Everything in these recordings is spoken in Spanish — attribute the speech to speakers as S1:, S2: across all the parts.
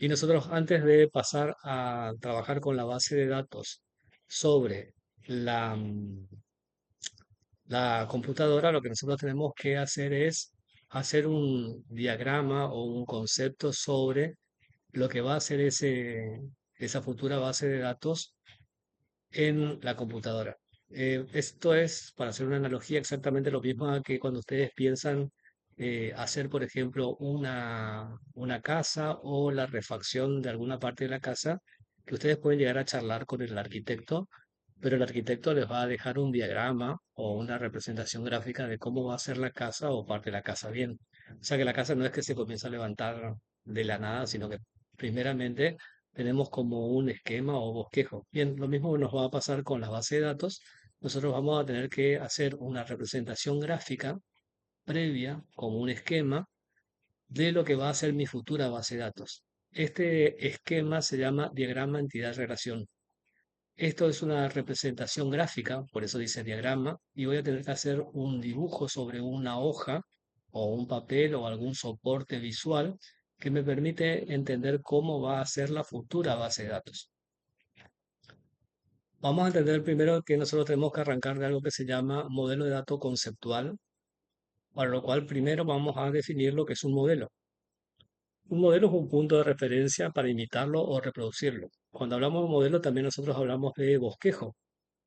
S1: Y nosotros antes de pasar a trabajar con la base de datos sobre la, la computadora, lo que nosotros tenemos que hacer es hacer un diagrama o un concepto sobre lo que va a ser esa futura base de datos en la computadora. Esto es, para hacer una analogía, exactamente lo mismo a que cuando ustedes piensan hacer, por ejemplo, una casa o la refacción de alguna parte de la casa, que ustedes pueden llegar a charlar con el arquitecto, pero el arquitecto les va a dejar un diagrama o una representación gráfica de cómo va a ser la casa o parte de la casa bien. O sea que la casa no es que se comienza a levantar de la nada, sino que primeramente tenemos como un esquema o bosquejo. Bien, lo mismo nos va a pasar con la base de datos. Nosotros vamos a tener que hacer una representación gráfica previa, como un esquema, de lo que va a ser mi futura base de datos. Este esquema se llama diagrama entidad-relación. Esto es una representación gráfica, por eso dice diagrama, y voy a tener que hacer un dibujo sobre una hoja o un papel o algún soporte visual que me permite entender cómo va a ser la futura base de datos. Vamos a entender primero que nosotros tenemos que arrancar de algo que se llama modelo de datos conceptual, para lo cual primero vamos a definir lo que es un modelo. Un modelo es un punto de referencia para imitarlo o reproducirlo. Cuando hablamos de modelo también nosotros hablamos de bosquejo,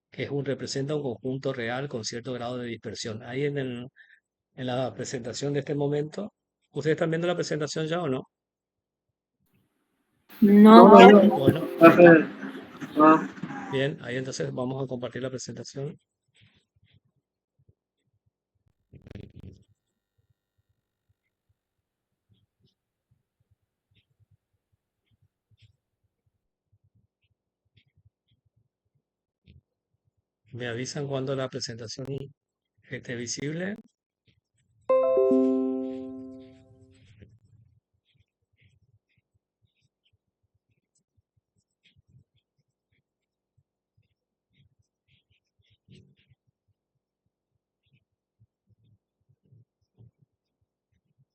S1: que representa un conjunto real con cierto grado de dispersión. Ahí en la presentación de este momento, ¿ustedes están viendo la presentación ya o no?
S2: No,
S3: No,
S2: bien.
S3: no.
S1: Bueno, ahí está.
S3: Ajá. Ah,
S1: Bien, ahí entonces vamos a compartir la presentación. Me avisan cuando la presentación esté visible.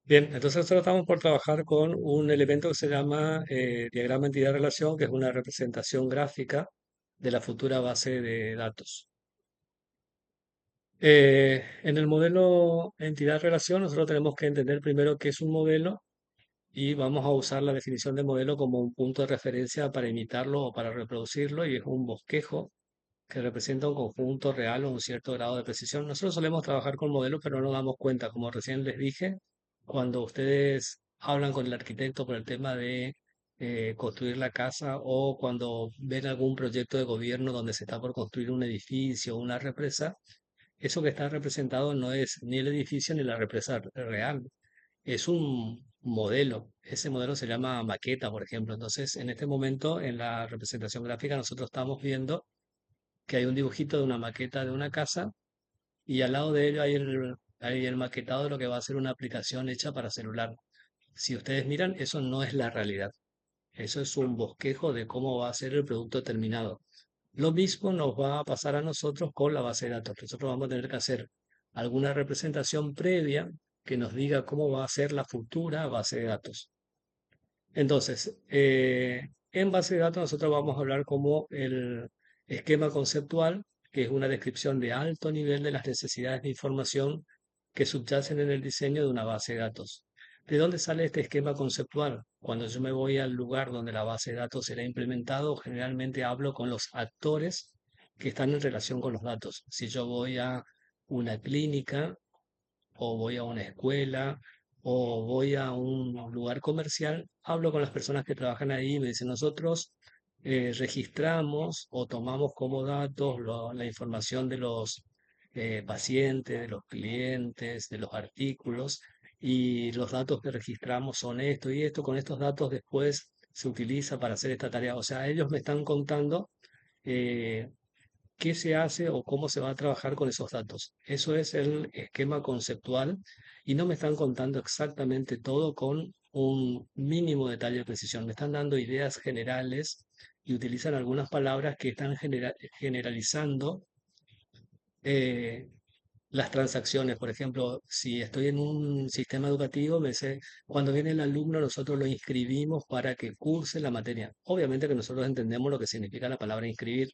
S1: Bien, entonces nosotros estamos por trabajar con un elemento que se llama diagrama entidad-relación, que es una representación gráfica de la futura base de datos. En el modelo entidad-relación, nosotros tenemos que entender primero qué es un modelo y vamos a usar la definición de modelo como un punto de referencia para imitarlo o para reproducirlo, y es un bosquejo que representa un conjunto real o un cierto grado de precisión. Nosotros solemos trabajar con modelos, pero no nos damos cuenta, como recién les dije, cuando ustedes hablan con el arquitecto por el tema de construir la casa o cuando ven algún proyecto de gobierno donde se está por construir un edificio o una represa, eso que está representado no es ni el edificio ni la represa real, es un modelo. Ese modelo se llama maqueta, por ejemplo. Entonces, en este momento, en la representación gráfica, nosotros estamos viendo que hay un dibujito de una maqueta de una casa y al lado de ello hay el maquetado de lo que va a ser una aplicación hecha para celular. Si ustedes miran, eso no es la realidad. Eso es un bosquejo de cómo va a ser el producto terminado. Lo mismo nos va a pasar a nosotros con la base de datos. Nosotros vamos a tener que hacer alguna representación previa que nos diga cómo va a ser la futura base de datos. Entonces, en base de datos nosotros vamos a hablar como el esquema conceptual, que es una descripción de alto nivel de las necesidades de información que subyacen en el diseño de una base de datos. ¿De dónde sale este esquema conceptual? Cuando yo me voy al lugar donde la base de datos será implementado, generalmente hablo con los actores que están en relación con los datos. Si yo voy a una clínica, o voy a una escuela, o voy a un lugar comercial, hablo con las personas que trabajan ahí y me dicen, nosotros registramos o tomamos como datos la información de los pacientes, de los clientes, de los artículos, y los datos que registramos son esto y esto, con estos datos después se utiliza para hacer esta tarea. O sea, ellos me están contando eh, qué se hace o cómo se va a trabajar con esos datos. Eso es el esquema conceptual y no me están contando exactamente todo con un mínimo detalle de precisión. Me están dando ideas generales y utilizan algunas palabras que están generalizando eh, Las transacciones, por ejemplo, si estoy en un sistema educativo, me sé, cuando viene el alumno, nosotros lo inscribimos para que curse la materia. Obviamente que nosotros entendemos lo que significa la palabra inscribir,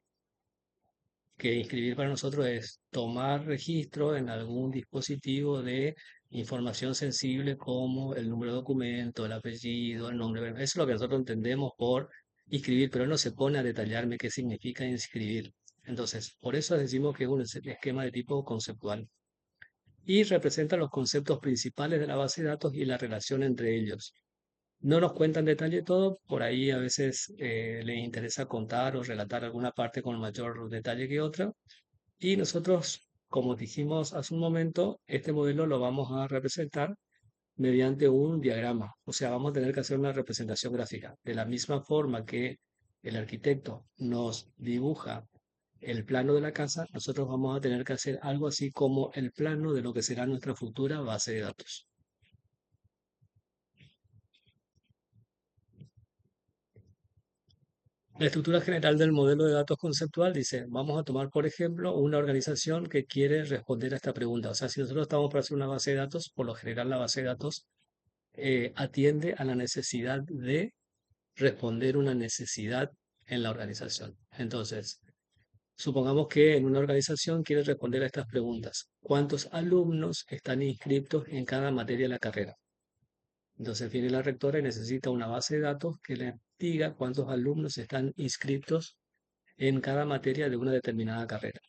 S1: que inscribir para nosotros es tomar registro en algún dispositivo de información sensible como el número de documento, el apellido, el nombre. Eso es lo que nosotros entendemos por inscribir, pero él no se pone a detallarme qué significa inscribir. Entonces, por eso decimos que es un esquema de tipo conceptual y representa los conceptos principales de la base de datos y la relación entre ellos. No nos cuenta en detalle todo, por ahí a veces les interesa contar o relatar alguna parte con mayor detalle que otra, y nosotros, como dijimos hace un momento, este modelo lo vamos a representar mediante un diagrama. O sea, vamos a tener que hacer una representación gráfica. De la misma forma que el arquitecto nos dibuja el plano de la casa, nosotros vamos a tener que hacer algo así como el plano de lo que será nuestra futura base de datos. La estructura general del modelo de datos conceptual dice, vamos a tomar, por ejemplo, una organización que quiere responder a esta pregunta. O sea, si nosotros estamos para hacer una base de datos, por lo general la base de datos atiende a la necesidad de responder una necesidad en la organización. Entonces, supongamos que en una organización quiere responder a estas preguntas. ¿Cuántos alumnos están inscritos en cada materia de la carrera? Entonces viene la rectora y necesita una base de datos que le diga cuántos alumnos están inscritos en cada materia de una determinada carrera.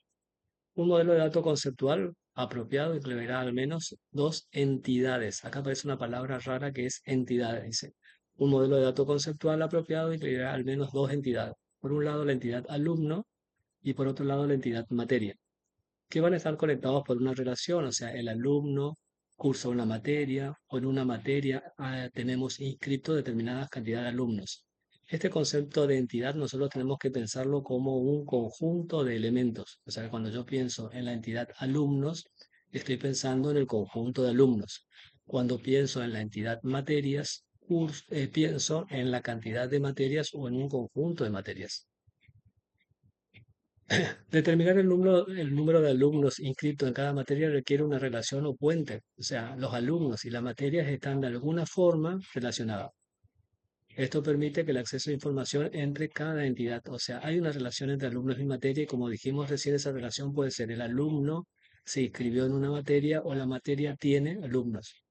S1: Un modelo de datos conceptual apropiado incluirá al menos dos entidades. Acá aparece una palabra rara que es entidades, dice. Un modelo de datos conceptual apropiado incluirá al menos dos entidades. Por un lado, la entidad alumno y por otro lado, la entidad materia, que van a estar conectados por una relación, o sea, el alumno cursa una materia o en una materia tenemos inscrito determinadas cantidad de alumnos. Este concepto de entidad nosotros tenemos que pensarlo como un conjunto de elementos. O sea, cuando yo pienso en la entidad alumnos, estoy pensando en el conjunto de alumnos. Cuando pienso en la entidad materias, pienso en la cantidad de materias o en un conjunto de materias. Determinar el número de alumnos inscritos en cada materia requiere una relación o puente, o sea, los alumnos y las materias están de alguna forma relacionadas. Esto permite que el acceso a información entre cada entidad, o sea, hay una relación entre alumnos y materia y como dijimos recién, esa relación puede ser el alumno se inscribió en una materia o la materia tiene alumnos.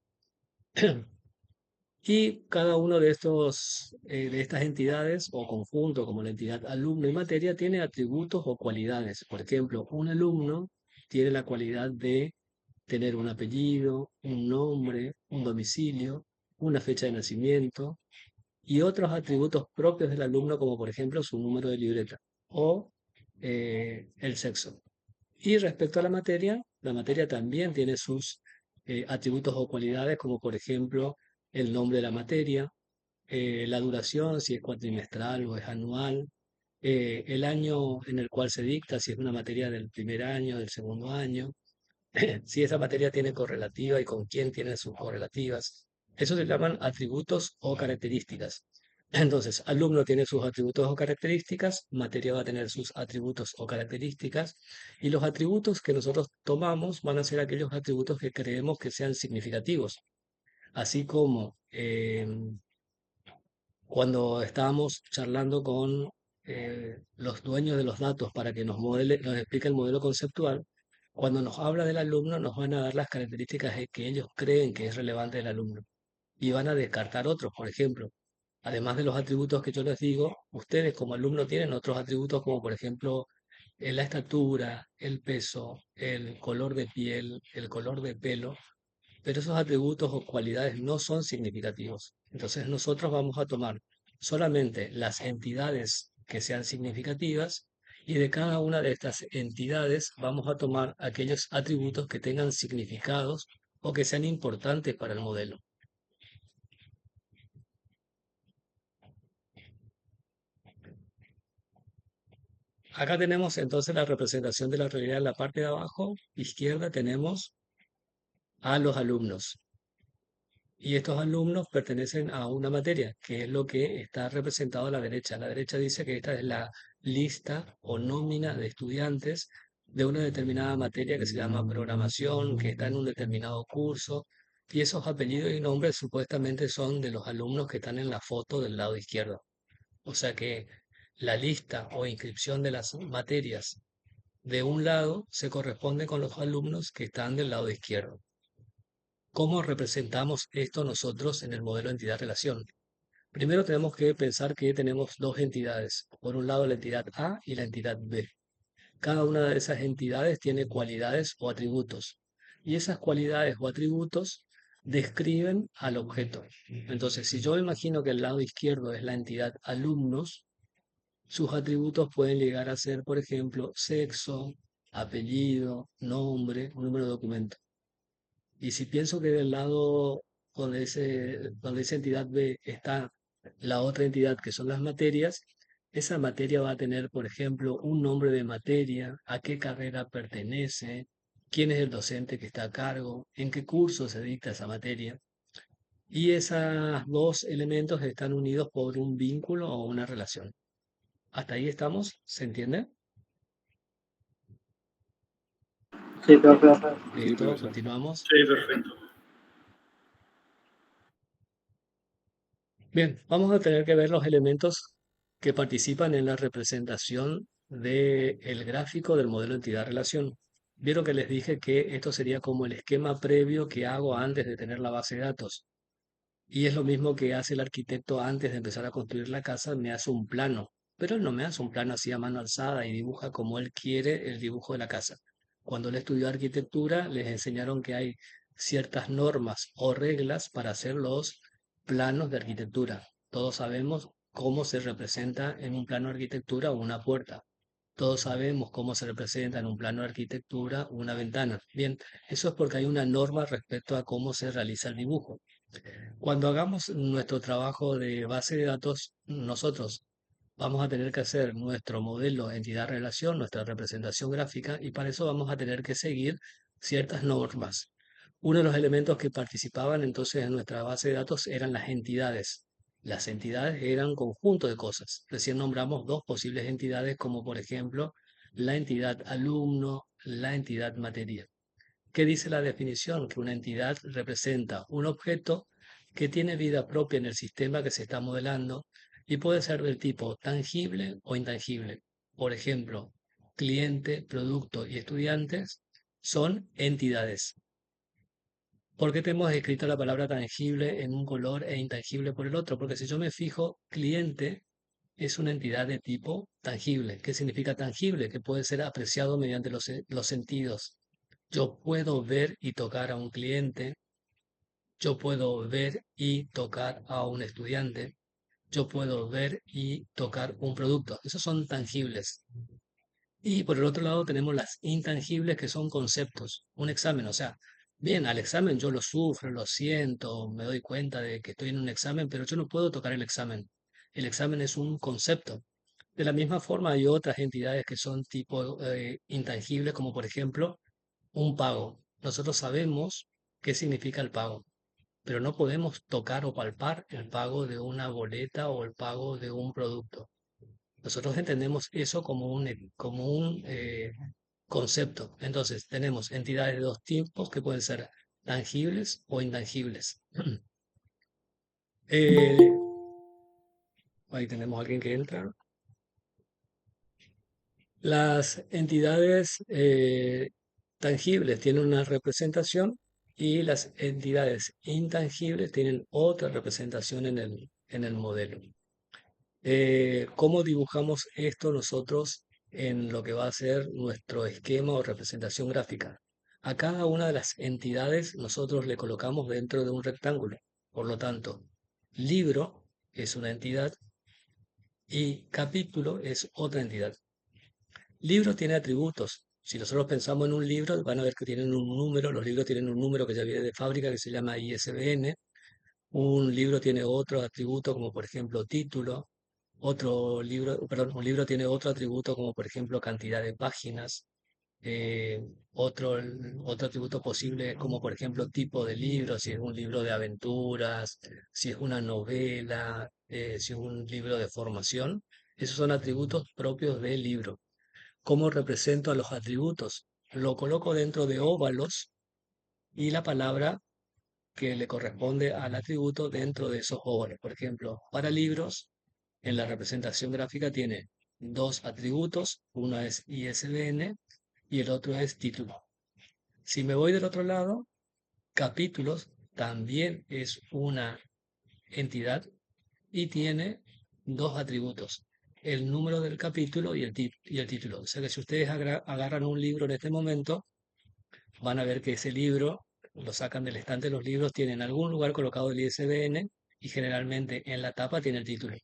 S1: Y cada uno de de estas entidades o conjunto, como la entidad alumno y materia, tiene atributos o cualidades. Por ejemplo, un alumno tiene la cualidad de tener un apellido, un nombre, un domicilio, una fecha de nacimiento y otros atributos propios del alumno, como por ejemplo su número de libreta o el sexo. Y respecto a la materia también tiene sus atributos o cualidades, como por ejemplo el nombre de la materia, la duración, si es cuatrimestral o es anual, el año en el cual se dicta, si es una materia del primer año, del segundo año, si esa materia tiene correlativa y con quién tiene sus correlativas. Eso se llaman atributos o características. Entonces, alumno tiene sus atributos o características, materia va a tener sus atributos o características, y los atributos que nosotros tomamos van a ser aquellos atributos que creemos que sean significativos, así como cuando estábamos charlando con los dueños de los datos para que nos explique el modelo conceptual, cuando nos habla del alumno nos van a dar las características que ellos creen que es relevante del alumno y van a descartar otros. Por ejemplo, además de los atributos que yo les digo, ustedes como alumno tienen otros atributos como por ejemplo la estatura, el peso, el color de piel, el color de pelo, pero esos atributos o cualidades no son significativos. Entonces nosotros vamos a tomar solamente las entidades que sean significativas y de cada una de estas entidades vamos a tomar aquellos atributos que tengan significados o que sean importantes para el modelo. Acá tenemos entonces la representación de la realidad en la parte de abajo, izquierda tenemos a los alumnos. Y estos alumnos pertenecen a una materia, que es lo que está representado a la derecha. La derecha dice que esta es la lista o nómina de estudiantes de una determinada materia que se llama programación, que está en un determinado curso, y esos apellidos y nombres supuestamente son de los alumnos que están en la foto del lado izquierdo. O sea que la lista o inscripción de las materias de un lado se corresponde con los alumnos que están del lado izquierdo. ¿Cómo representamos esto nosotros en el modelo entidad-relación? Primero tenemos que pensar que tenemos dos entidades. Por un lado la entidad A y la entidad B. Cada una de esas entidades tiene cualidades o atributos. Y esas cualidades o atributos describen al objeto. Entonces, si yo imagino que el lado izquierdo es la entidad alumnos, sus atributos pueden llegar a ser, por ejemplo, sexo, apellido, nombre, número de documento. Y si pienso que del lado donde esa entidad B está la otra entidad que son las materias, esa materia va a tener, por ejemplo, un nombre de materia, a qué carrera pertenece, quién es el docente que está a cargo, en qué curso se dicta esa materia. Y esos dos elementos están unidos por un vínculo o una relación. ¿Hasta ahí estamos? ¿Se entiende?
S2: Sí, profe.
S3: Sí,
S1: Listo,
S3: profesor.
S1: continuamos.
S2: Sí, perfecto.
S1: Bien, vamos a tener que ver los elementos que participan en la representación del gráfico del modelo entidad-relación. Vieron que les dije que esto sería como el esquema previo que hago antes de tener la base de datos. Y es lo mismo que hace el arquitecto antes de empezar a construir la casa, me hace un plano. Pero él no me hace un plano así a mano alzada y dibuja como él quiere el dibujo de la casa. Cuando él estudió arquitectura, les enseñaron que hay ciertas normas o reglas para hacer los planos de arquitectura. Todos sabemos cómo se representa en un plano de arquitectura una puerta. Todos sabemos cómo se representa en un plano de arquitectura una ventana. Bien, eso es porque hay una norma respecto a cómo se realiza el dibujo. Cuando hagamos nuestro trabajo de base de datos, nosotros vamos a tener que hacer nuestro modelo entidad-relación, nuestra representación gráfica, y para eso vamos a tener que seguir ciertas normas. Uno de los elementos que participaban entonces en nuestra base de datos eran las entidades. Las entidades eran un conjunto de cosas. Recién nombramos dos posibles entidades, como por ejemplo la entidad alumno, la entidad materia. ¿Qué dice la definición? Que una entidad representa un objeto que tiene vida propia en el sistema que se está modelando y puede ser del tipo tangible o intangible. Por ejemplo, cliente, producto y estudiantes son entidades. ¿Por qué tenemos escrito la palabra tangible en un color e intangible por el otro? Porque si yo me fijo, cliente es una entidad de tipo tangible. ¿Qué significa tangible? Que puede ser apreciado mediante los sentidos. Yo puedo ver y tocar a un cliente, yo puedo ver y tocar a un estudiante, yo puedo ver y tocar un producto. Esos son tangibles. Y por el otro lado tenemos las intangibles que son conceptos, un examen. O sea, bien, al examen yo lo sufro, lo siento, me doy cuenta de que estoy en un examen, pero yo no puedo tocar el examen. El examen es un concepto. De la misma forma hay otras entidades que son tipo intangibles, como por ejemplo un pago. Nosotros sabemos qué significa el pago, pero no podemos tocar o palpar el pago de una boleta o el pago de un producto. Nosotros entendemos eso como un concepto. Entonces, tenemos entidades de dos tipos que pueden ser tangibles o intangibles. Eh, Ahí tenemos a alguien que entra. Las entidades tangibles tienen una representación y las entidades intangibles tienen otra representación en el modelo. ¿Cómo dibujamos esto nosotros en lo que va a ser nuestro esquema o representación gráfica? A cada una de las entidades nosotros le colocamos dentro de un rectángulo. Por lo tanto, libro es una entidad y capítulo es otra entidad. Libro tiene atributos. Si nosotros pensamos en un libro, van a ver que tienen un número. Los libros tienen un número que ya viene de fábrica que se llama ISBN. Un libro tiene otro atributo como por ejemplo título. Otro libro, perdón, un libro tiene otro atributo como por ejemplo cantidad de páginas. Eh, otro atributo posible como por ejemplo tipo de libro, si es un libro de aventuras, si es una novela, si es un libro de formación. Esos son atributos propios del libro. ¿Cómo represento a los atributos? Lo coloco dentro de óvalos y la palabra que le corresponde al atributo dentro de esos óvalos. Por ejemplo, para libros, en la representación gráfica tiene dos atributos, uno es ISBN y el otro es título. Si me voy del otro lado, capítulos también es una entidad y tiene dos atributos, el número del capítulo y el título. O sea que si ustedes agarran un libro en este momento, van a ver que ese libro lo sacan del estante de los libros, tiene en algún lugar colocado el ISBN y generalmente en la tapa tiene el título.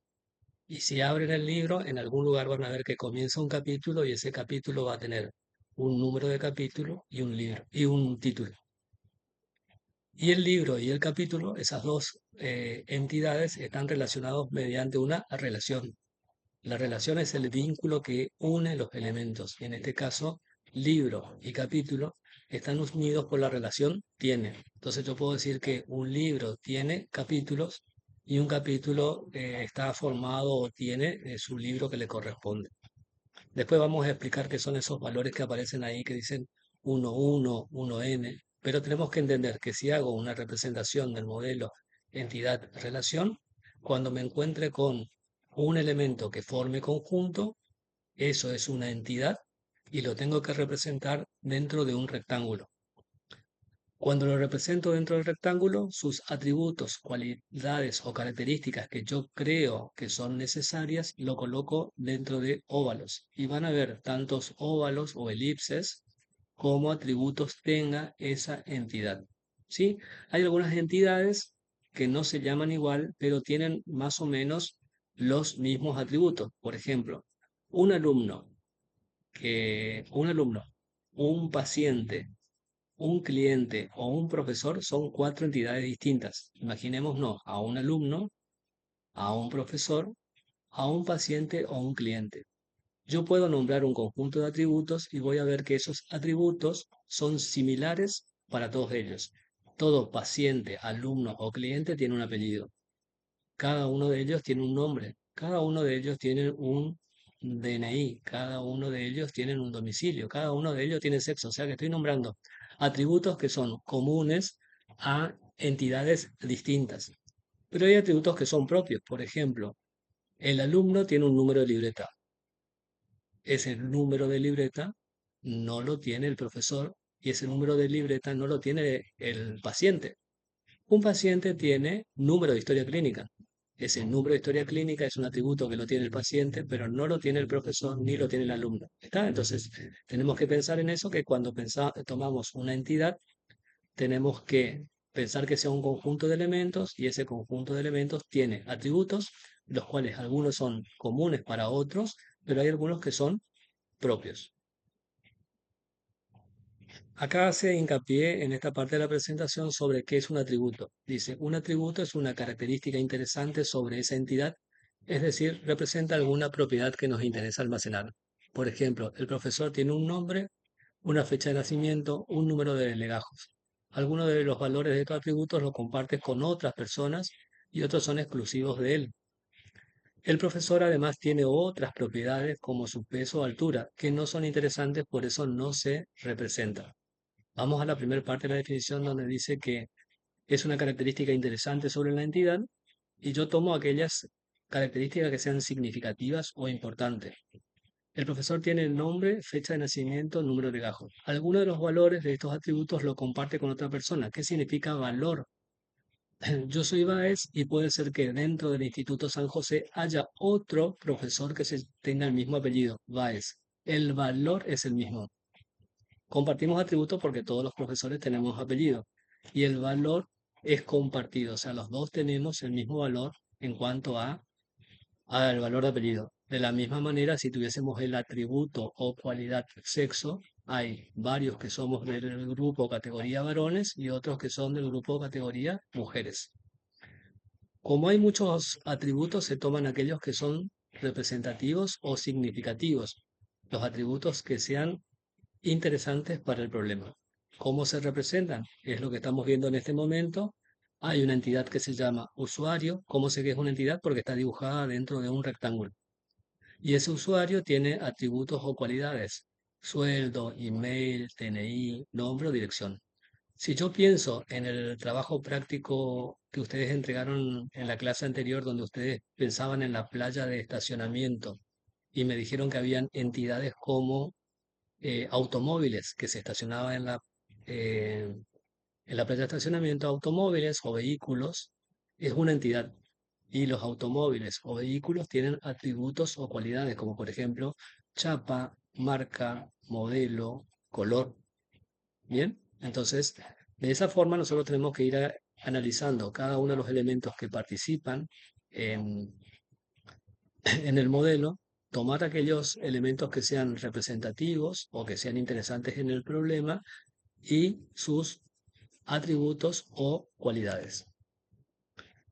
S1: Y si abren el libro, en algún lugar van a ver que comienza un capítulo y ese capítulo va a tener un número de capítulo y un libro y un título. Y el libro y el capítulo, esas dos entidades están relacionados mediante una relación. La relación es el vínculo que une los elementos. En este caso, libro y capítulo están unidos por la relación tiene. Entonces yo puedo decir que un libro tiene capítulos y un capítulo está formado o tiene su libro que le corresponde. Después vamos a explicar qué son esos valores que aparecen ahí que dicen 1,1, 1n, pero tenemos que entender que si hago una representación del modelo entidad-relación, cuando me encuentre con un elemento que forme conjunto, eso es una entidad y lo tengo que representar dentro de un rectángulo. Cuando lo represento dentro del rectángulo, sus atributos, cualidades o características que yo creo que son necesarias, lo coloco dentro de óvalos. Y van a ver tantos óvalos o elipses como atributos tenga esa entidad. ¿Sí? Hay algunas entidades que no se llaman igual, pero tienen más o menos los mismos atributos. Por ejemplo, un alumno, un alumno, un paciente, un cliente o un profesor son cuatro entidades distintas. Imaginémonos a un alumno, a un profesor, a un paciente o un cliente. Yo puedo nombrar un conjunto de atributos y voy a ver que esos atributos son similares para todos ellos. Todo paciente, alumno o cliente tiene un apellido. Cada uno de ellos tiene un nombre. Cada uno de ellos tiene un DNI. Cada uno de ellos tiene un domicilio. Cada uno de ellos tiene sexo. O sea que estoy nombrando atributos que son comunes a entidades distintas. Pero hay atributos que son propios. Por ejemplo, el alumno tiene un número de libreta. Ese número de libreta no lo tiene el profesor y ese número de libreta no lo tiene el paciente. Un paciente tiene número de historia clínica. Ese número de historia clínica es un atributo que lo tiene el paciente, pero no lo tiene el profesor ni lo tiene el alumno. ¿Está? Entonces, tenemos que pensar en eso, que cuando tomamos una entidad, tenemos que pensar que sea un conjunto de elementos y ese conjunto de elementos tiene atributos, los cuales algunos son comunes para otros, pero hay algunos que son propios. Acá hace hincapié en esta parte de la presentación sobre qué es un atributo. Dice, un atributo es una característica interesante sobre esa entidad, es decir, representa alguna propiedad que nos interesa almacenar. Por ejemplo, el profesor tiene un nombre, una fecha de nacimiento, un número de legajos. Algunos de los valores de estos atributos los compartes con otras personas y otros son exclusivos de él. El profesor además tiene otras propiedades como su peso o altura, que no son interesantes, por eso no se representan. Vamos a la primera parte de la definición donde dice que es una característica interesante sobre la entidad y yo tomo aquellas características que sean significativas o importantes. El profesor tiene el nombre, fecha de nacimiento, número de gajo. Alguno de los valores de estos atributos lo comparte con otra persona. ¿Qué significa valor? Yo soy Baez y puede ser que dentro del Instituto San José haya otro profesor que tenga el mismo apellido, Baez. El valor es el mismo. Compartimos atributos porque todos los profesores tenemos apellido y el valor es compartido, o sea, los dos tenemos el mismo valor en cuanto al valor de apellido. De la misma manera, si tuviésemos el atributo o cualidad sexo, hay varios que somos del grupo categoría varones y otros que son del grupo categoría mujeres. Como hay muchos atributos, se toman aquellos que son representativos o significativos, los atributos que sean interesantes para el problema. ¿Cómo se representan? Es lo que estamos viendo en este momento. Hay una entidad que se llama usuario. ¿Cómo sé que es una entidad? Porque está dibujada dentro de un rectángulo. Y ese usuario tiene atributos o cualidades, sueldo, email, DNI, nombre o dirección. Si yo pienso en el trabajo práctico que ustedes entregaron en la clase anterior, donde ustedes pensaban en la playa de estacionamiento y me dijeron que habían entidades como automóviles que se estacionaban eh, en la playa de estacionamiento, automóviles o vehículos, es una entidad. Y los automóviles o vehículos tienen atributos o cualidades, como por ejemplo chapa, marca, modelo, color. Bien, entonces de esa forma nosotros tenemos que ir analizando cada uno de los elementos que participan en, en el modelo, tomar aquellos elementos que sean representativos o que sean interesantes en el problema y sus atributos o cualidades.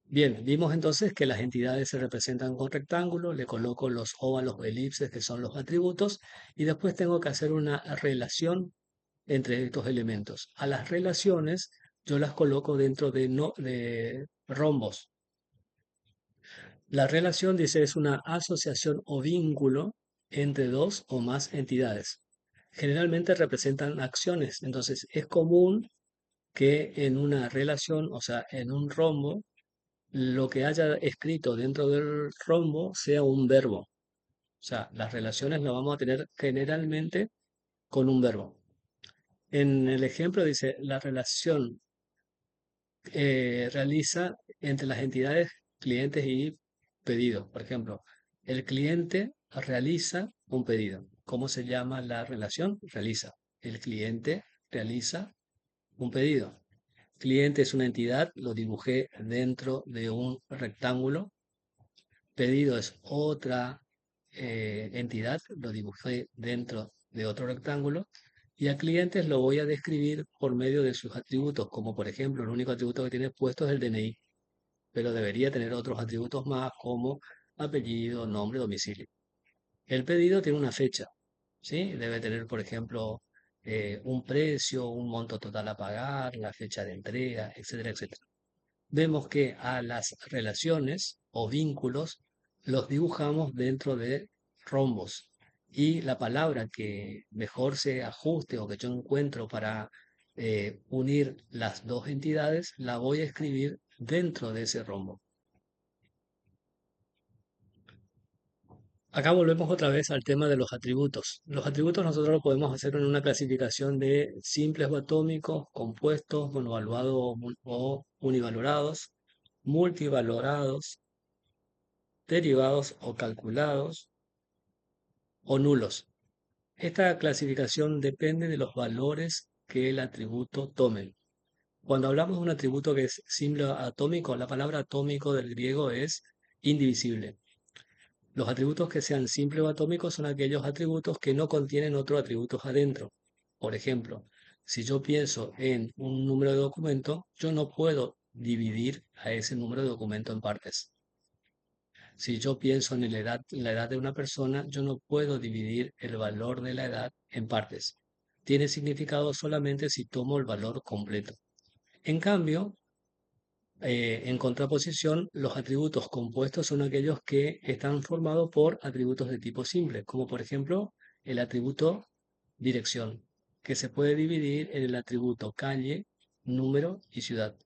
S1: Bien, vimos entonces que las entidades se representan con rectángulos, le coloco los óvalos o elipses que son los atributos y después tengo que hacer una relación entre estos elementos. A las relaciones yo las coloco dentro de, no, de rombos. La relación, dice, es una asociación o vínculo entre dos o más entidades. Generalmente representan acciones, entonces es común que en una relación, o sea, en un rombo, lo que haya escrito dentro del rombo sea un verbo. O sea, las relaciones las vamos a tener generalmente con un verbo. En el ejemplo dice, la relación realiza entre las entidades clientes y pedidos. Por ejemplo, el cliente realiza un pedido. ¿Cómo se llama la relación? Realiza. El cliente realiza un pedido. Cliente es una entidad, lo dibujé dentro de un rectángulo. Pedido es otra entidad, lo dibujé dentro de otro rectángulo. Y a clientes lo voy a describir por medio de sus atributos, como por ejemplo, el único atributo que tiene puesto es el DNI, pero debería tener otros atributos más como apellido, nombre, domicilio. El pedido tiene una fecha, ¿sí? Debe tener, por ejemplo, un precio, un monto total a pagar, la fecha de entrega, etcétera, etcétera. Vemos que a las relaciones o vínculos los dibujamos dentro de rombos y la palabra que mejor se ajuste o que yo encuentro para unir las dos entidades la voy a escribir dentro de ese rombo. Acá volvemos otra vez al tema de los atributos. Los atributos nosotros lo podemos hacer en una clasificación de simples o atómicos, compuestos, monovaluados o univalorados, multivalorados, derivados o calculados o nulos. Esta clasificación depende de los valores que el atributo tome. Cuando hablamos de un atributo que es simple atómico, la palabra atómico del griego es indivisible. Los atributos que sean simples o atómicos son aquellos atributos que no contienen otros atributos adentro. Por ejemplo, si yo pienso en un número de documento, yo no puedo dividir a ese número de documento en partes. Si yo pienso en la edad de una persona, yo no puedo dividir el valor de la edad en partes. Tiene significado solamente si tomo el valor completo. En cambio, en contraposición, los atributos compuestos son aquellos que están formados por atributos de tipo simple, como por ejemplo el atributo dirección, que se puede dividir en el atributo calle, número y ciudad.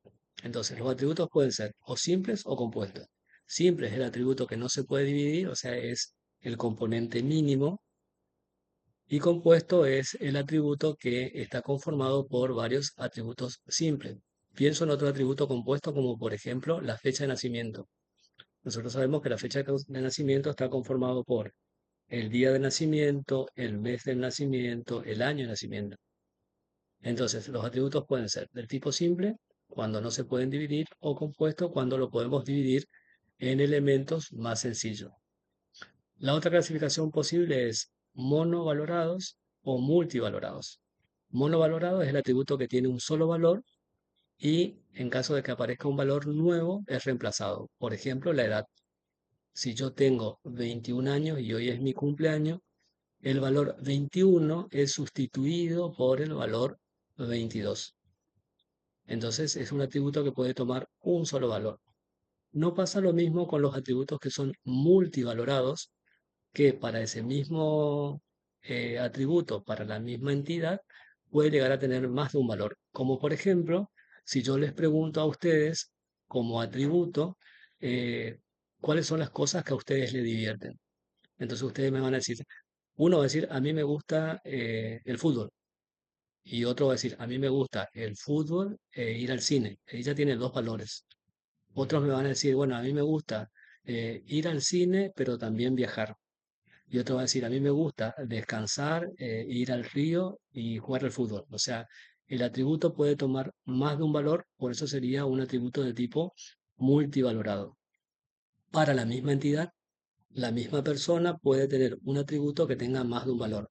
S1: Entonces, los atributos pueden ser o simples o compuestos. Simple es el atributo que no se puede dividir, o sea, es el componente mínimo, y compuesto es el atributo que está conformado por varios atributos simples. Pienso en otro atributo compuesto como por ejemplo la fecha de nacimiento. Nosotros sabemos que la fecha de nacimiento está conformado por el día de nacimiento, el mes del nacimiento, el año de nacimiento. Entonces, los atributos pueden ser del tipo simple, cuando no se pueden dividir, o compuesto, cuando lo podemos dividir en elementos más sencillos. La otra clasificación posible es monovalorados o multivalorados. Monovalorado es el atributo que tiene un solo valor y en caso de que aparezca un valor nuevo es reemplazado. Por ejemplo, la edad. Si yo tengo 21 años y hoy es mi cumpleaños, el valor 21 es sustituido por el valor 22. Entonces es un atributo que puede tomar un solo valor. No pasa lo mismo con los atributos que son multivalorados, que para ese mismo atributo, para la misma entidad, puede llegar a tener más de un valor. Como por ejemplo, si yo les pregunto a ustedes como atributo, eh, ¿cuáles son las cosas que a ustedes les divierten? Entonces ustedes me van a decir, uno va a decir, a mí me gusta el fútbol. Y otro va a decir, a mí me gusta el fútbol e ir al cine. Ella tiene dos valores. Otros me van a decir, bueno, a mí me gusta ir al cine, pero también viajar. Y otro va a decir, a mí me gusta descansar, ir al río y jugar al fútbol. O sea, el atributo puede tomar más de un valor, por eso sería un atributo de tipo multivalorado. Para la misma entidad, la misma persona puede tener un atributo que tenga más de un valor.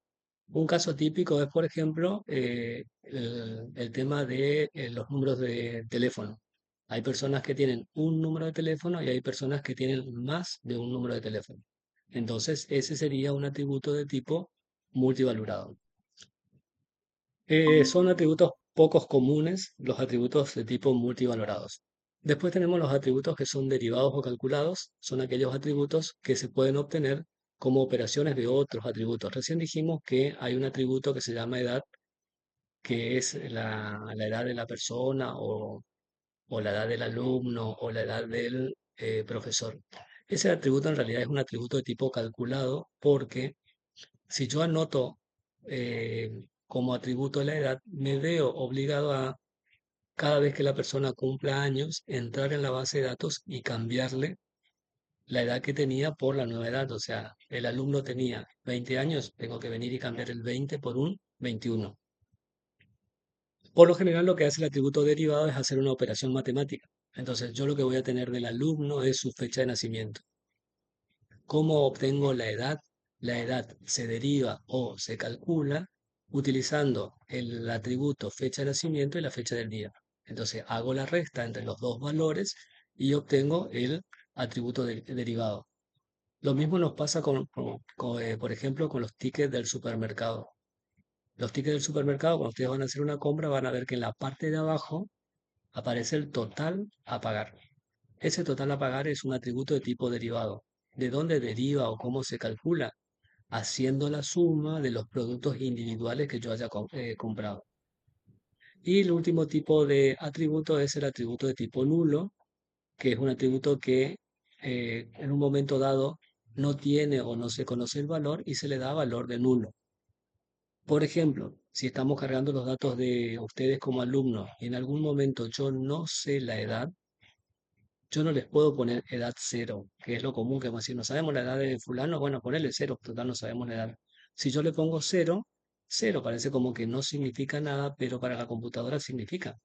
S1: Un caso típico es, por ejemplo, el tema de los números de teléfono. Hay personas que tienen un número de teléfono y hay personas que tienen más de un número de teléfono. Entonces, ese sería un atributo de tipo multivalorado. Son atributos pocos comunes, los atributos de tipo multivalorados. Después tenemos los atributos que son derivados o calculados, son aquellos atributos que se pueden obtener como operaciones de otros atributos. Recién dijimos que hay un atributo que se llama edad, que es la edad de la persona o la edad del alumno o la edad del profesor. Ese atributo en realidad es un atributo de tipo calculado porque si yo anoto como atributo la edad, me veo obligado a, cada vez que la persona cumpla años, entrar en la base de datos y cambiarle la edad que tenía por la nueva edad. O sea, el alumno tenía 20 años, tengo que venir y cambiar el 20 por un 21. Por lo general, lo que hace el atributo derivado es hacer una operación matemática. Entonces, yo lo que voy a tener del alumno es su fecha de nacimiento. ¿Cómo obtengo la edad? La edad se deriva o se calcula utilizando el atributo fecha de nacimiento y la fecha del día. Entonces hago la resta entre los dos valores y obtengo el atributo derivado. Lo mismo nos pasa por ejemplo, con los tickets del supermercado. Los tickets del supermercado, cuando ustedes van a hacer una compra, van a ver que en la parte de abajo aparece el total a pagar. Ese total a pagar es un atributo de tipo derivado. ¿De dónde deriva o cómo se calcula? Haciendo la suma de los productos individuales que yo haya comprado. Y el último tipo de atributo es el atributo de tipo nulo, que es un atributo que en un momento dado no tiene o no se conoce el valor y se le da valor de nulo. Por ejemplo, si estamos cargando los datos de ustedes como alumnos y en algún momento yo no sé la edad, yo no les puedo poner edad cero, que es lo común que vamos a decir, no sabemos la edad de fulano, bueno, ponerle cero, total no sabemos la edad. Si yo le pongo cero, cero parece como que no significa nada, pero para la computadora significa.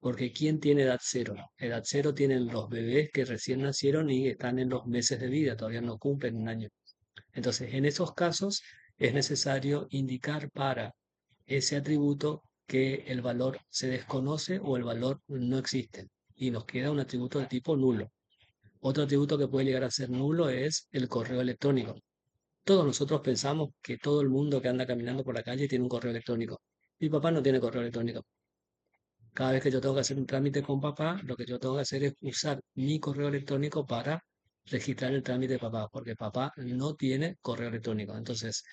S1: Porque ¿quién tiene edad cero? Edad cero tienen los bebés que recién nacieron y están en los meses de vida, todavía no cumplen un año. Entonces, en esos casos es necesario indicar para ese atributo que el valor se desconoce o el valor no existe y nos queda un atributo de tipo nulo. Otro atributo que puede llegar a ser nulo es el correo electrónico. Todos nosotros pensamos que todo el mundo que anda caminando por la calle tiene un correo electrónico. Mi papá no tiene correo electrónico. Cada vez que yo tengo que hacer un trámite con papá, lo que yo tengo que hacer es usar mi correo electrónico para registrar el trámite de papá, porque papá no tiene correo electrónico. Entonces,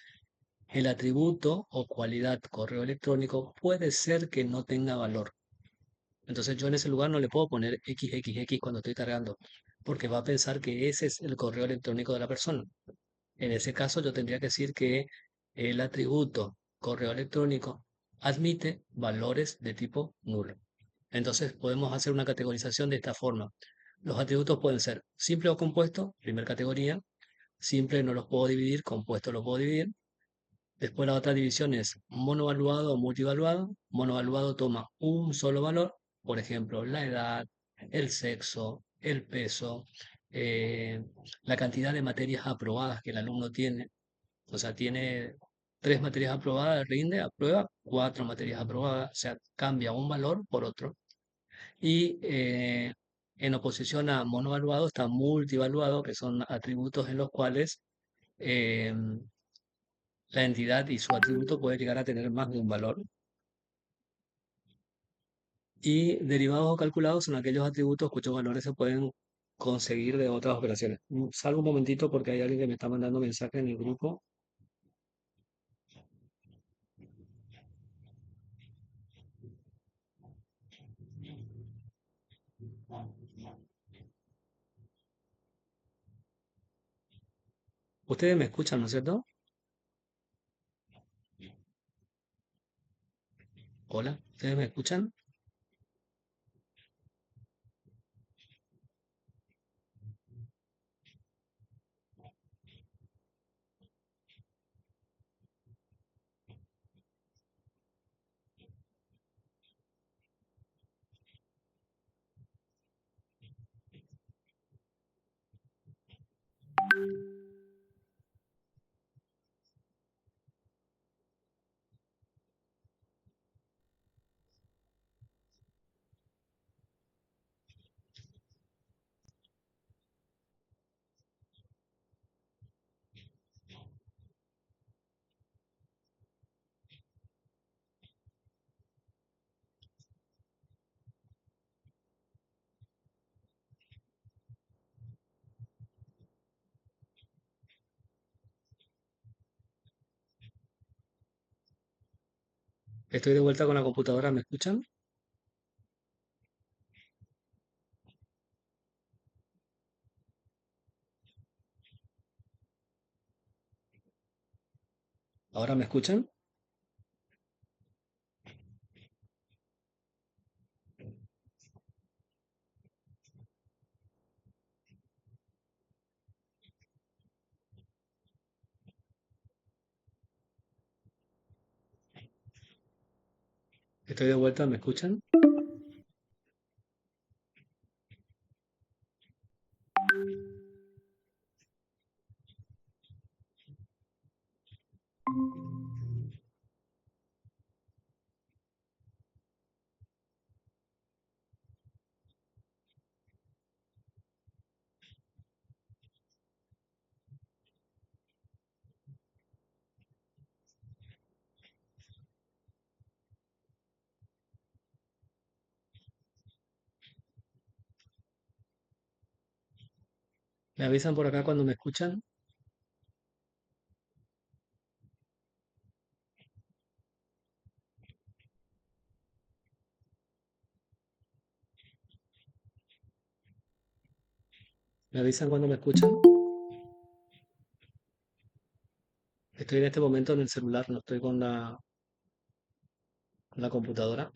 S1: el atributo o cualidad correo electrónico puede ser que no tenga valor. Entonces yo en ese lugar no le puedo poner XXX cuando estoy cargando, porque va a pensar que ese es el correo electrónico de la persona. En ese caso yo tendría que decir que el atributo correo electrónico admite valores de tipo nulo. Entonces podemos hacer una categorización de esta forma. Los atributos pueden ser simple o compuesto, primera categoría. Simple no los puedo dividir, compuesto los puedo dividir. Después la otra división es monovaluado o multivaluado. Monovaluado toma un solo valor, por ejemplo, la edad, el sexo, el peso, eh, la cantidad de materias aprobadas que el alumno tiene. O sea, tiene 3 materias aprobadas, rinde, aprueba, 4 materias aprobadas, o sea, cambia un valor por otro. Y en oposición a monovaluado está multivaluado, que son atributos en los cuales eh, la entidad y su atributo puede llegar a tener más de un valor. Y derivados o calculados son aquellos atributos cuyos valores se pueden conseguir de otras operaciones. Salgo un momentito porque hay alguien que me está mandando mensaje en el grupo. Ustedes me escuchan, ¿no es cierto? Hola, ¿ustedes me escuchan? Estoy de vuelta con la computadora, ¿me escuchan? ¿Ahora me escuchan? Estoy de vuelta, ¿me escuchan? ¿Me avisan por acá cuando me escuchan? ¿Me avisan cuando me escuchan? Estoy en este momento en el celular, no estoy con la computadora.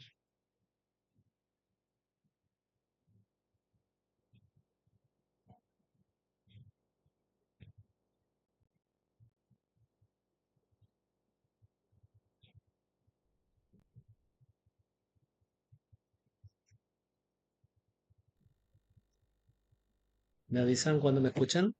S1: ¿Me avisan cuando me escuchan?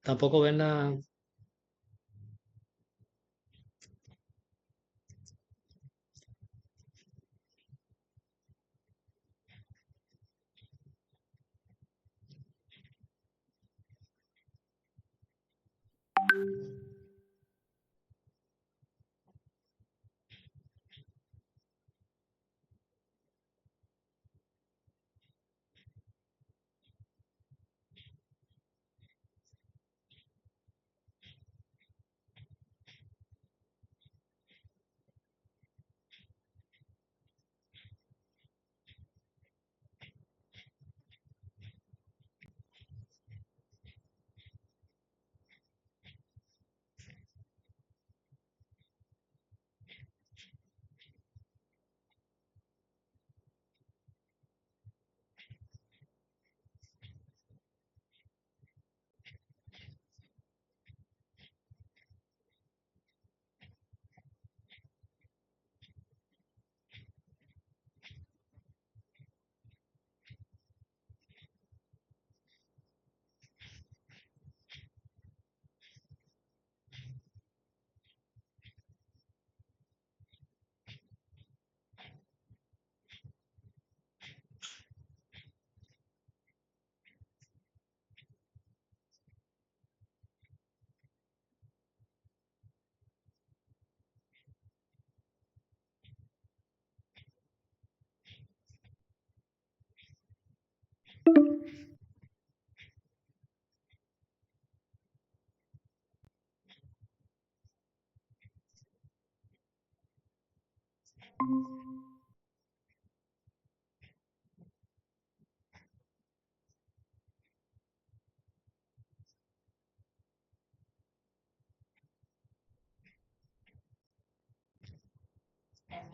S1: Tampoco ven la...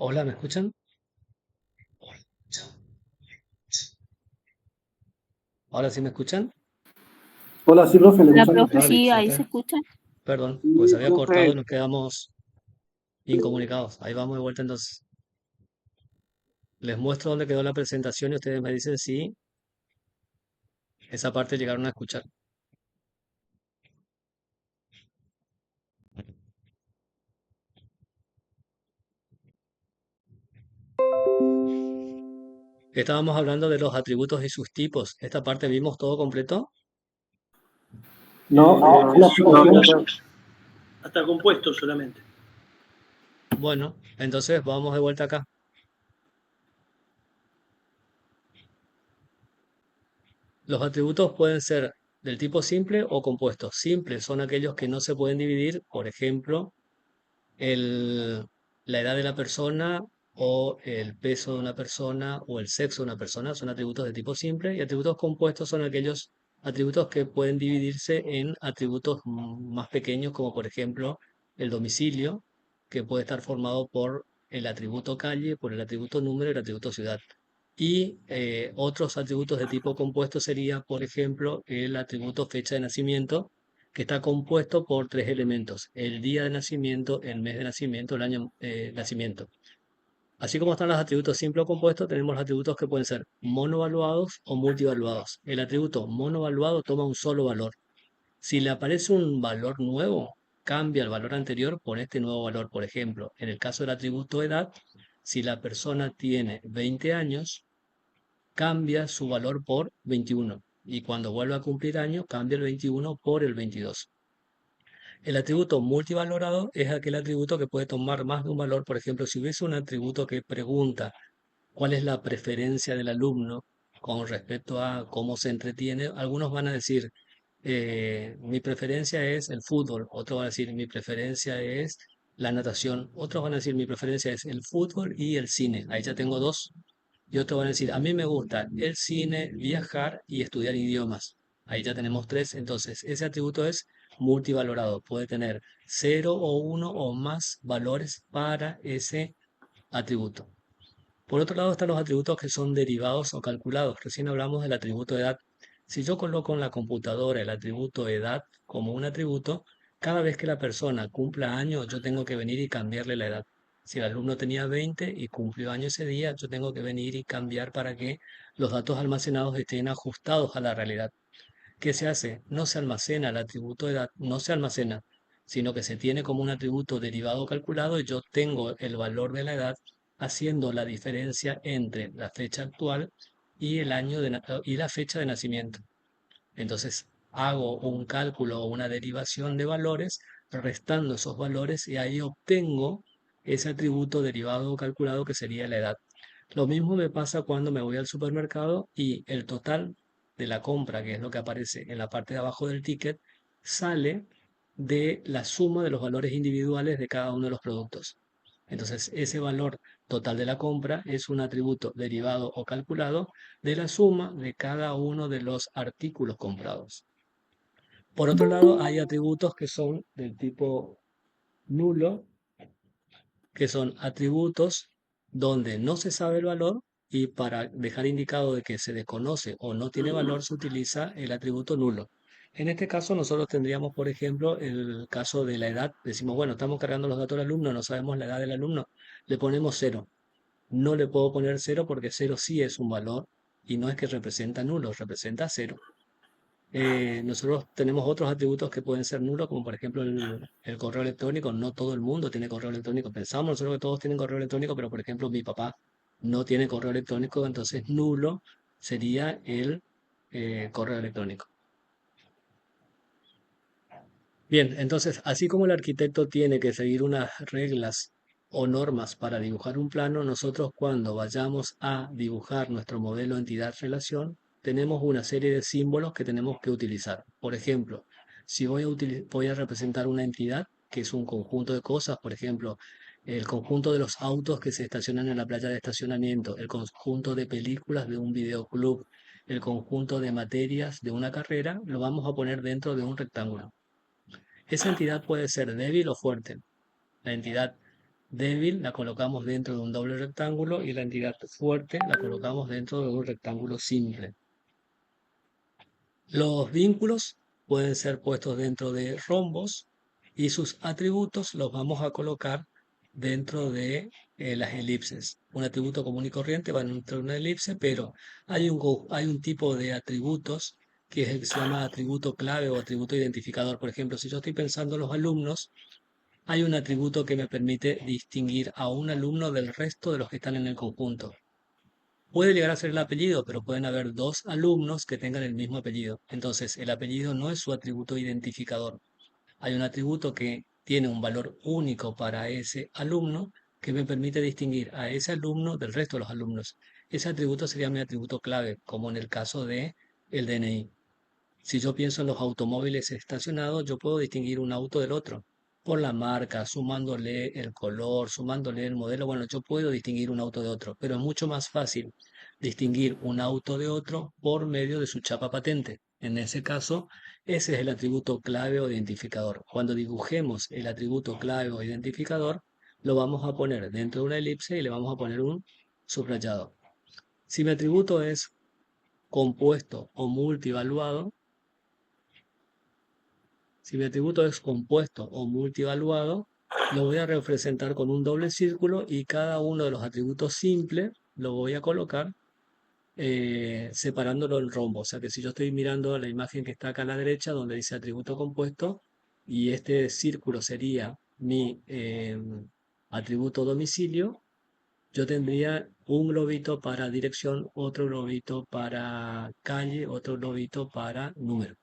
S1: Hola, ¿me escuchan? ¿Ahora sí me escuchan?
S2: Hola, sí, profe, le
S3: La
S2: escuchamos.
S3: profe,
S1: Vale,
S3: sí, ahí se
S1: ok.
S3: escucha.
S1: Perdón, pues
S2: Sí,
S1: se había cortado y
S2: profe.
S1: nos quedamos incomunicados. Ahí vamos de vuelta entonces. Les muestro dónde quedó la presentación y ustedes me dicen si esa parte llegaron a escuchar. Estábamos hablando de los atributos y sus tipos. ¿Esta parte vimos todo completo?
S2: No, una explicación, creo.
S4: Hasta compuesto solamente.
S1: Bueno, entonces vamos de vuelta acá. Los atributos pueden ser del tipo simple o compuesto. Simples son aquellos que no se pueden dividir, por ejemplo, el, la edad de la persona o el peso de una persona o el sexo de una persona son atributos de tipo simple y atributos compuestos son aquellos atributos que pueden dividirse en atributos más pequeños como por ejemplo el domicilio que puede estar formado por el atributo calle, por el atributo número y el atributo ciudad. Y otros atributos de tipo compuesto sería, por ejemplo, el atributo fecha de nacimiento, que está compuesto por tres elementos: el día de nacimiento, el mes de nacimiento, el año de nacimiento. Así como están los atributos simples o compuestos, tenemos los atributos que pueden ser monovaluados o multivaluados. El atributo monovaluado toma un solo valor. Si le aparece un valor nuevo, cambia el valor anterior por este nuevo valor. Por ejemplo, en el caso del atributo edad, si la persona tiene 20 años, cambia su valor por 21. Y cuando vuelve a cumplir años, cambia el 21 por el 22. El atributo multivalorado es aquel atributo que puede tomar más de un valor. Por ejemplo, si hubiese un atributo que pregunta cuál es la preferencia del alumno con respecto a cómo se entretiene, algunos van a decir, mi preferencia es el fútbol, otros van a decir, mi preferencia es la natación, otros van a decir, mi preferencia es el fútbol y el cine. Ahí ya tengo dos. Y otros van a decir, a mí me gusta el cine, viajar y estudiar idiomas. Ahí ya tenemos tres. Entonces, ese atributo es multivalorado. Puede tener cero o uno o más valores para ese atributo. Por otro lado están los atributos que son derivados o calculados. Recién hablamos del atributo edad. Si yo coloco en la computadora el atributo edad como un atributo, cada vez que la persona cumpla años, yo tengo que venir y cambiarle la edad. Si el alumno tenía 20 y cumplió año ese día, yo tengo que venir y cambiar para que los datos almacenados estén ajustados a la realidad. ¿Qué se hace? No se almacena el atributo de edad, no se almacena, sino que se tiene como un atributo derivado calculado y yo tengo el valor de la edad haciendo la diferencia entre la fecha actual y el año y la fecha de nacimiento. Entonces hago un cálculo o una derivación de valores restando esos valores y ahí obtengo ese atributo derivado o calculado que sería la edad. Lo mismo me pasa cuando me voy al supermercado y el total de la compra, que es lo que aparece en la parte de abajo del ticket, sale de la suma de los valores individuales de cada uno de los productos. Entonces, ese valor total de la compra es un atributo derivado o calculado de la suma de cada uno de los artículos comprados. Por otro lado, hay atributos que son del tipo nulo, que son atributos donde no se sabe el valor y para dejar indicado de que se desconoce o no tiene valor se utiliza el atributo nulo. En este caso nosotros tendríamos, por ejemplo, el caso de la edad. Decimos, bueno, estamos cargando los datos del alumno, no sabemos la edad del alumno, le ponemos cero. No le puedo poner cero porque cero sí es un valor y no es que representa nulo, representa cero. Nosotros tenemos otros atributos que pueden ser nulos, como por ejemplo el correo electrónico. No todo el mundo tiene correo electrónico. Pensamos nosotros que todos tienen correo electrónico, pero por ejemplo mi papá no tiene correo electrónico, entonces nulo sería el correo electrónico. Bien, entonces así como el arquitecto tiene que seguir unas reglas o normas para dibujar un plano, nosotros cuando vayamos a dibujar nuestro modelo entidad-relación, tenemos una serie de símbolos que tenemos que utilizar. Por ejemplo, si voy a representar una entidad, que es un conjunto de cosas, por ejemplo, el conjunto de los autos que se estacionan en la playa de estacionamiento, el conjunto de películas de un videoclub, el conjunto de materias de una carrera, lo vamos a poner dentro de un rectángulo. Esa entidad puede ser débil o fuerte. La entidad débil la colocamos dentro de un doble rectángulo y la entidad fuerte la colocamos dentro de un rectángulo simple. Los vínculos pueden ser puestos dentro de rombos y sus atributos los vamos a colocar dentro de las elipses. Un atributo común y corriente va dentro de una elipse, pero hay un tipo de atributos que es el que se llama atributo clave o atributo identificador. Por ejemplo, si yo estoy pensando en los alumnos, hay un atributo que me permite distinguir a un alumno del resto de los que están en el conjunto. Puede llegar a ser el apellido, pero pueden haber dos alumnos que tengan el mismo apellido. Entonces, el apellido no es su atributo identificador. Hay un atributo que tiene un valor único para ese alumno que me permite distinguir a ese alumno del resto de los alumnos. Ese atributo sería mi atributo clave, como en el caso de el DNI. Si yo pienso en los automóviles estacionados, yo puedo distinguir un auto del otro por la marca, sumándole el color, sumándole el modelo. Bueno, yo puedo distinguir un auto de otro, pero es mucho más fácil distinguir un auto de otro por medio de su chapa patente. En ese caso, ese es el atributo clave o identificador. Cuando dibujemos el atributo clave o identificador, lo vamos a poner dentro de una elipse y le vamos a poner un subrayado. Si mi atributo es compuesto o multivaluado, si mi atributo es compuesto o multivaluado, lo voy a representar con un doble círculo y cada uno de los atributos simples lo voy a colocar separándolo en rombo. O sea que si yo estoy mirando la imagen que está acá a la derecha, donde dice atributo compuesto, y este círculo sería mi atributo domicilio, yo tendría un globito para dirección, otro globito para calle, otro globito para número.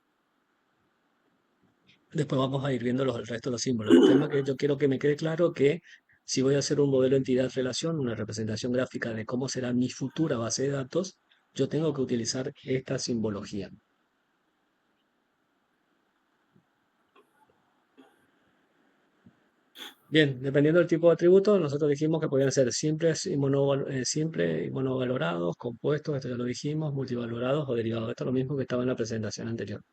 S1: Después vamos a ir viendo el resto de los símbolos. El tema que yo quiero que me quede claro que si voy a hacer un modelo entidad-relación, una representación gráfica de cómo será mi futura base de datos, yo tengo que utilizar esta simbología. Bien, dependiendo del tipo de atributo, nosotros dijimos que podían ser simples y monovalorados, compuestos, esto ya lo dijimos, multivalorados o derivados. Esto es lo mismo que estaba en la presentación anterior.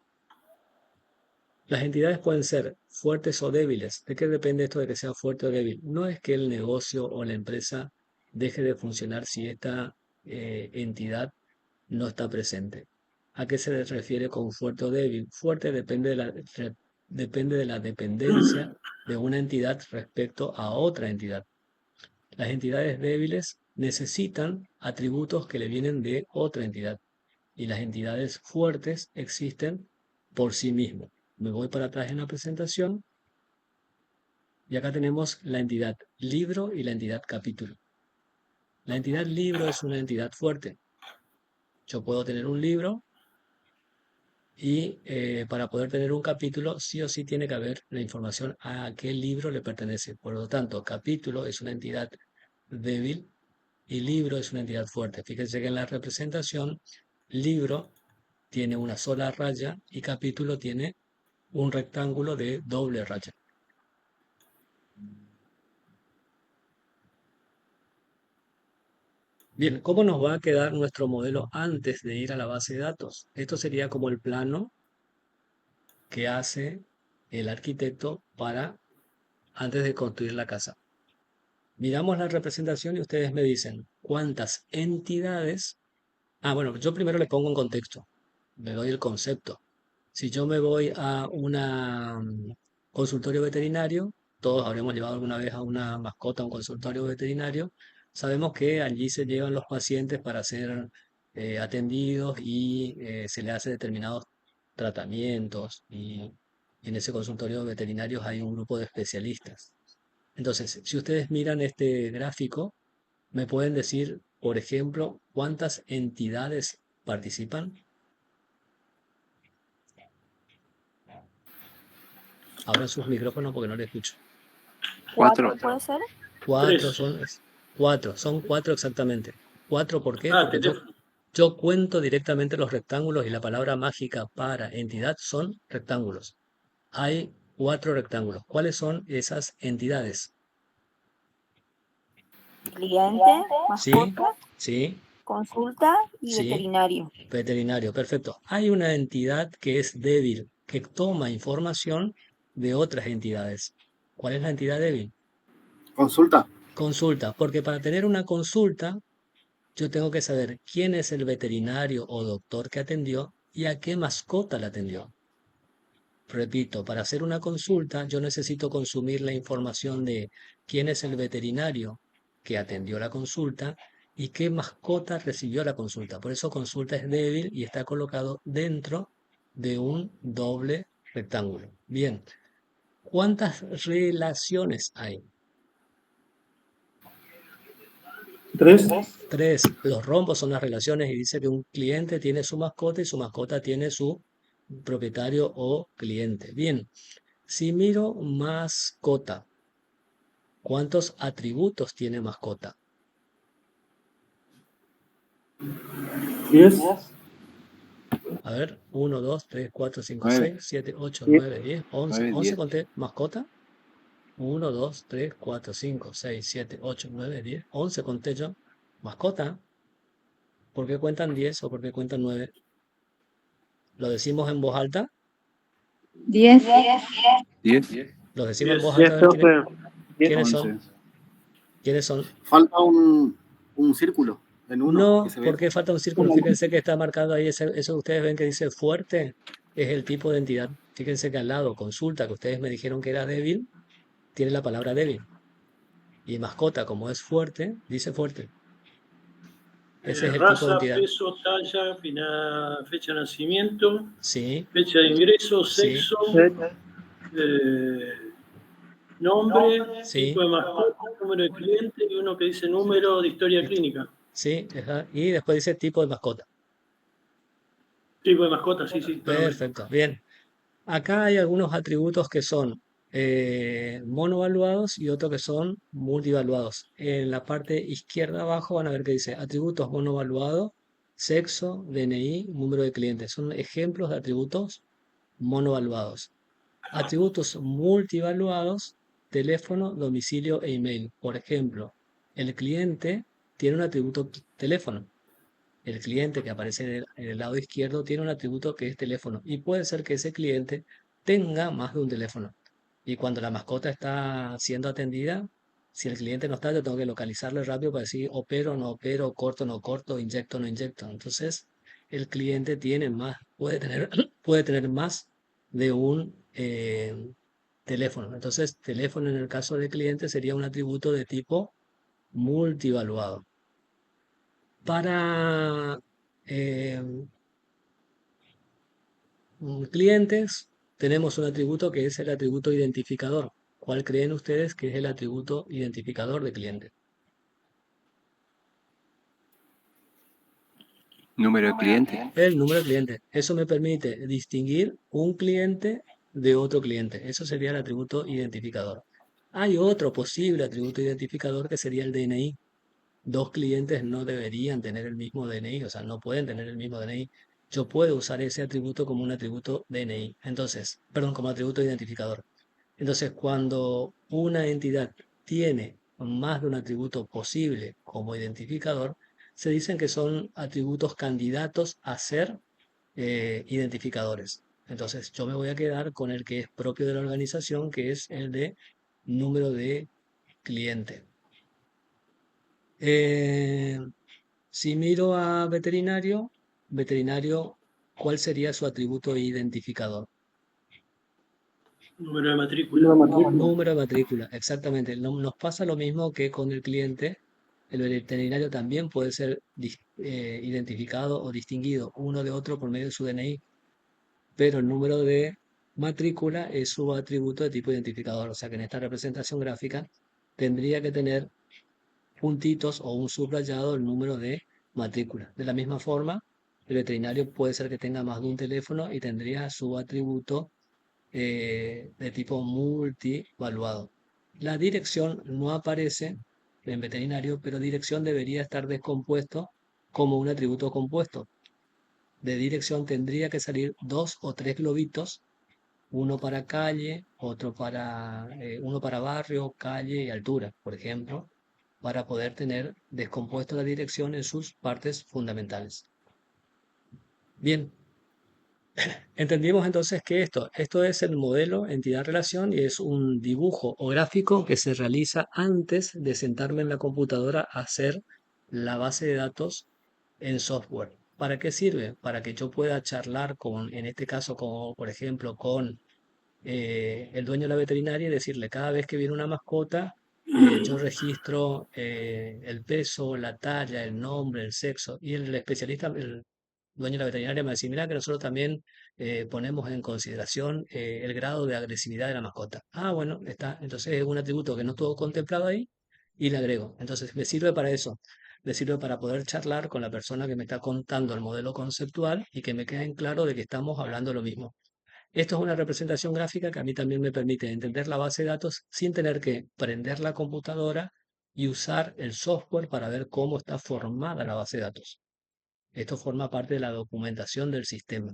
S1: Las entidades pueden ser fuertes o débiles. ¿De qué depende esto de que sea fuerte o débil? No es que el negocio o la empresa deje de funcionar si esta entidad no está presente. ¿A qué se refiere con fuerte o débil? Fuerte depende de la dependencia de una entidad respecto a otra entidad. Las entidades débiles necesitan atributos que le vienen de otra entidad y las entidades fuertes existen por sí mismas. Me voy para atrás en la presentación y acá tenemos la entidad libro y la entidad capítulo. La entidad libro es una entidad fuerte. Yo puedo tener un libro y para poder tener un capítulo sí o sí tiene que haber la información a qué libro le pertenece. Por lo tanto, capítulo es una entidad débil y libro es una entidad fuerte. Fíjense que en la representación libro tiene una sola raya y capítulo tiene un rectángulo de doble raya. Bien, ¿cómo nos va a quedar nuestro modelo antes de ir a la base de datos? Esto sería como el plano que hace el arquitecto para antes de construir la casa. Miramos la representación y ustedes me dicen cuántas entidades. Ah, bueno, yo primero le pongo en contexto, le doy el concepto. Si yo me voy a un consultorio veterinario, todos habremos llevado alguna vez a una mascota a un consultorio veterinario, sabemos que allí se llevan los pacientes para ser atendidos y se le hace determinados tratamientos y en ese consultorio veterinario hay un grupo de especialistas. Entonces, si ustedes miran este gráfico, me pueden decir, por ejemplo, cuántas entidades participan. Abran sus micrófonos porque no les escucho.
S3: ¿Cuatro puede ser?
S1: Cuatro
S4: Tres.
S1: son, son cuatro exactamente. ¿Cuatro por qué?
S4: Ah,
S1: Porque yo cuento directamente los rectángulos y la palabra mágica para entidad son rectángulos. Hay cuatro rectángulos. ¿Cuáles son esas entidades?
S3: cliente,
S1: Sí,
S3: mascota,
S1: sí,
S3: consulta y
S1: sí.
S3: veterinario.
S1: Veterinario, perfecto. Hay una entidad que es débil, que toma información de otras entidades. ¿Cuál es la entidad débil?
S2: Consulta.
S1: Consulta, porque para tener una consulta yo tengo que saber quién es el veterinario o doctor que atendió y a qué mascota la atendió. Repito, para hacer una consulta yo necesito consumir la información de quién es el veterinario que atendió la consulta y qué mascota recibió la consulta. Por eso consulta es débil y está colocado dentro de un doble rectángulo. Bien, ¿cuántas relaciones hay?
S2: 3.
S1: Tres. Los rombos son las relaciones y dice que un cliente tiene su mascota y su mascota tiene su propietario o cliente. Bien, si miro mascota, ¿cuántos atributos tiene mascota?
S2: 10.
S1: A ver, 1, 2, 3, 4, 5,
S5: 9,
S1: 6, 7, 8,
S2: 10.
S1: 9, 10, 11.
S5: 9,
S1: 11
S5: 10.
S1: conté mascota. 1, 2, 3, 4, 5, 6, 7, 8, 9, 10. 11 conté yo. Mascota. ¿Por qué cuentan 10 o por qué cuentan 9? ¿Lo decimos en voz alta?
S6: 10,
S5: 10,
S1: ¿Lo decimos en voz
S4: 10.
S1: alta? A ver,
S2: 10, profe. 10.
S1: ¿quiénes
S5: 11.
S1: son? ¿Quiénes son?
S2: Falta un círculo en uno que
S1: No,
S2: se ve.
S1: porque falta un círculo. Fíjense que está marcado ahí, eso que ustedes ven que dice fuerte, es el tipo de entidad. Fíjense que al lado, consulta, que ustedes me dijeron que era débil, tiene la palabra débil. Y mascota, como es fuerte, dice fuerte. Ese es el tipo de
S4: Raza,
S1: entidad.
S4: peso, talla, fecha de nacimiento,
S1: Sí,
S4: fecha de ingreso,
S1: sí,
S4: sexo, nombre,
S1: sí,
S4: tipo de mascota, número de cliente y uno que dice número de historia clínica.
S1: sí. Y después dice tipo de mascota.
S4: Tipo de mascota, sí, sí, perdón.
S1: Perfecto, bien. Acá hay algunos atributos que son monovaluados y otros que son multivaluados. En la parte izquierda abajo van a ver que dice atributos monovaluados, sexo, DNI, número de clientes. Son ejemplos de atributos monovaluados. Atributos multivaluados, teléfono, domicilio e email. Por ejemplo, el cliente tiene un atributo teléfono. El cliente que aparece en el lado izquierdo tiene un atributo que es teléfono y puede ser que ese cliente tenga más de un teléfono. Y cuando la mascota está siendo atendida, si el cliente no está, yo tengo que localizarle rápido para decir opero, no opero, corto, no corto, inyecto, no inyecto. Entonces, el cliente tiene más, puede tener, puede tener más de un teléfono. Entonces, teléfono en el caso del cliente sería un atributo de tipo multivaluado. Para eh, clientes tenemos un atributo que es el atributo identificador. ¿Cuál creen ustedes que es el atributo identificador de cliente?
S5: Número de cliente.
S1: El número de cliente. Eso me permite distinguir un cliente de otro cliente. Eso sería el atributo identificador. Hay otro posible atributo identificador que sería el DNI. Dos clientes no deberían tener el mismo DNI, o sea, no pueden tener el mismo DNI. Yo puedo usar ese atributo como un atributo DNI, entonces, perdón, como atributo identificador. Entonces, cuando una entidad tiene más de un atributo posible como identificador, se dicen que son atributos candidatos a ser identificadores. Entonces, yo me voy a quedar con el que es propio de la organización, que es el de número de cliente. Eh, si miro a veterinario, veterinario, ¿cuál sería su atributo identificador?
S4: Número de matrícula.
S2: Número de matrícula.
S1: Número de matrícula, exactamente. Nos pasa lo mismo que con el cliente. El veterinario también puede ser identificado o distinguido uno de otro por medio de su DNI, pero el número de matrícula es su atributo de tipo identificador. O sea que en esta representación gráfica tendría que tener puntitos o un subrayado el número de matrícula. De la misma forma, el veterinario puede ser que tenga más de un teléfono y tendría su atributo de tipo multivaluado. La dirección no aparece en veterinario, pero dirección debería estar descompuesto como un atributo compuesto. De dirección tendría que salir dos o tres globitos, uno para calle, uno para barrio, calle y altura, por ejemplo. para poder tener descompuesto la dirección en sus partes fundamentales. Bien, entendimos entonces que esto es el modelo entidad-relación y es un dibujo o gráfico que se realiza antes de sentarme en la computadora a hacer la base de datos en software. ¿Para qué sirve? Para que yo pueda charlar con, en este caso, como por ejemplo, con el dueño de la veterinaria y decirle, cada vez que viene una mascota, yo registro el peso, la talla, el nombre, el sexo, y el especialista, el dueño de la veterinaria me dice, mira que nosotros también ponemos en consideración el grado de agresividad de la mascota. Ah, bueno, está. Entonces es un atributo que no estuvo contemplado ahí y le agrego. Entonces me sirve para eso. Me sirve para poder charlar con la persona que me está contando el modelo conceptual y que me quede en claro de que estamos hablando lo mismo. Esto es una representación gráfica que a mí también me permite entender la base de datos sin tener que prender la computadora y usar el software para ver cómo está formada la base de datos. Esto forma parte de la documentación del sistema.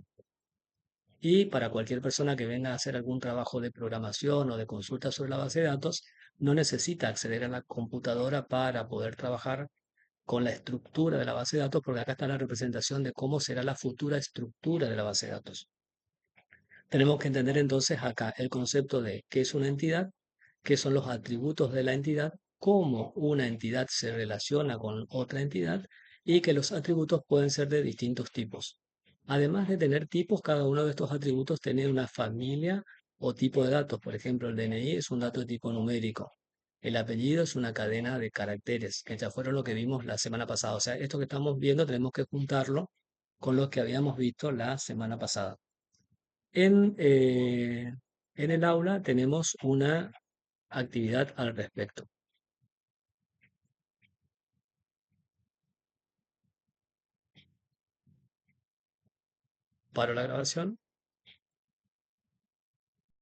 S1: Y para cualquier persona que venga a hacer algún trabajo de programación o de consulta sobre la base de datos, no necesita acceder a la computadora para poder trabajar con la estructura de la base de datos, porque acá está la representación de cómo será la futura estructura de la base de datos. Tenemos que entender entonces acá el concepto de qué es una entidad, qué son los atributos de la entidad, cómo una entidad se relaciona con otra entidad y que los atributos pueden ser de distintos tipos. Además de tener tipos, cada uno de estos atributos tiene una familia o tipo de datos. Por ejemplo, el DNI es un dato de tipo numérico. El apellido es una cadena de caracteres, que ya fueron lo que vimos la semana pasada. O sea, esto que estamos viendo tenemos que juntarlo con lo que habíamos visto la semana pasada. En el aula tenemos una actividad al respecto. Paro la grabación.